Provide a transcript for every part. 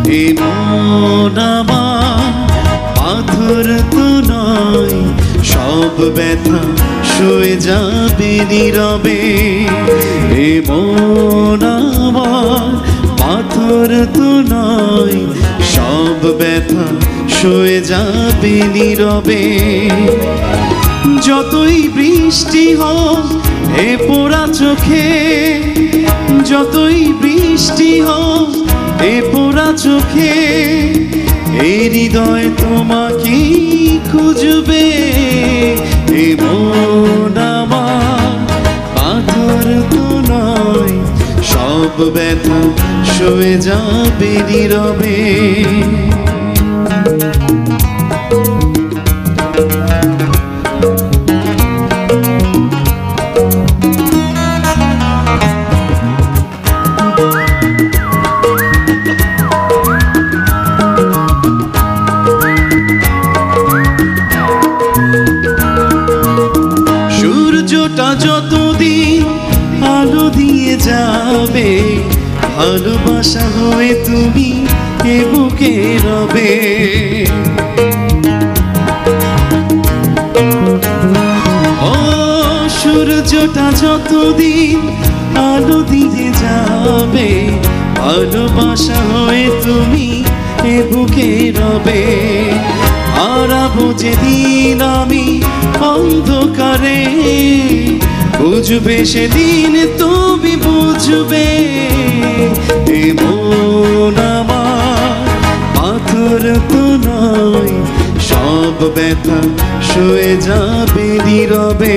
এ মন আমার পাথর তো নয়, সব ব্যথা সয়ে যাবে নীরবে। এ মন আমার পাথর তো নয়, সব ব্যথা সয়ে যাবে নীরবে। যতই বৃষ্টি হোক এ পোড়া চোখে, যতই বৃষ্টি হোক এ পোড়া চোখে, এই হৃদয় তোমাকে খুঁজবে। এ মন আমার পাথর তো নয়, সব ব্যথা সয়ে যাবে নীরবে। সূর্যটা যতদিন আলো দিয়ে যাবে, ভালোবাসা হয়ে তুমি এ বুকে রবে। ও সূর্যটা যতদিন আলো দিয়ে যাবে, ভালোবাসা হয়ে তুমি এ বুকে রবে। হারাবো যেদিন আমি অন্ধকারে, বুঝবে সেদিন তুমি বুঝবে। এ মন আমার পাথর তো নয়, সব ব্যথা সয়ে যাবে নীরবে।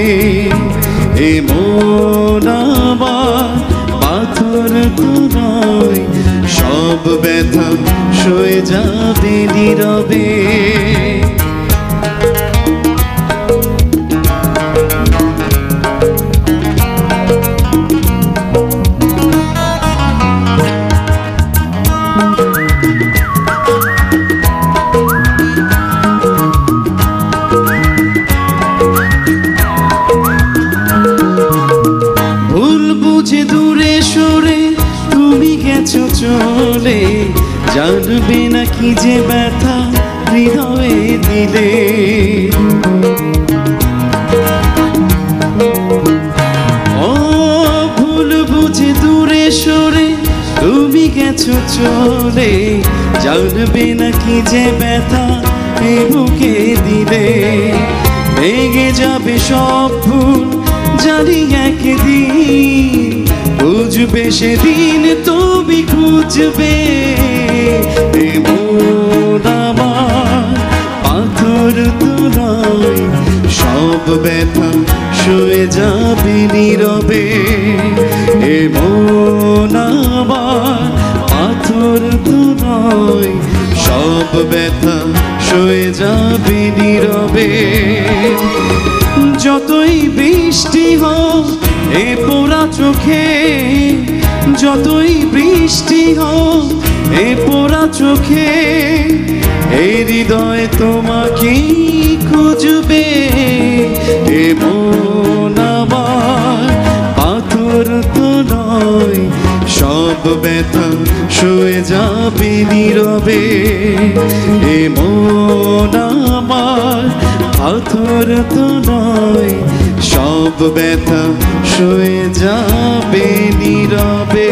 এ মন আমার পাথর তো নয়, সব ব্যথা সয়ে যাবে নীরবে। দূরে সরে তুমি গেছো চলে, জানবে না কি যে ব্যথা হৃদয়ে দিলে। ও ভুল বুঝে দূরে সরে তুমি গেছো চলে, জানবে না কি যে ব্যথা এ বুকে দিলে। ভেঙে যাবে সব ভুল জানি একদিন, বুঝবে সেদিন তুমি খুঁজবে। এ মন আমার পাথর তো নয়, সব ব্যথা সয়ে যাবে নীরবে। এ মন আমার পাথর তো নয়, সব ব্যথা সয়ে যাবে নীরবে। যতই বৃষ্টি হোক এ পোড়া চোখে, যতই বৃষ্টি হোক এ পোড়া চোখে, এই হৃদয় তোমাকে খুঁজবে। এ মন আমার পাথর তো নয়, সব ব্যথা সয়ে যাবে নীরবে। এ মন আমার পাথর তো নয়, সব ব্যথা সয়ে যাবে নীরবে।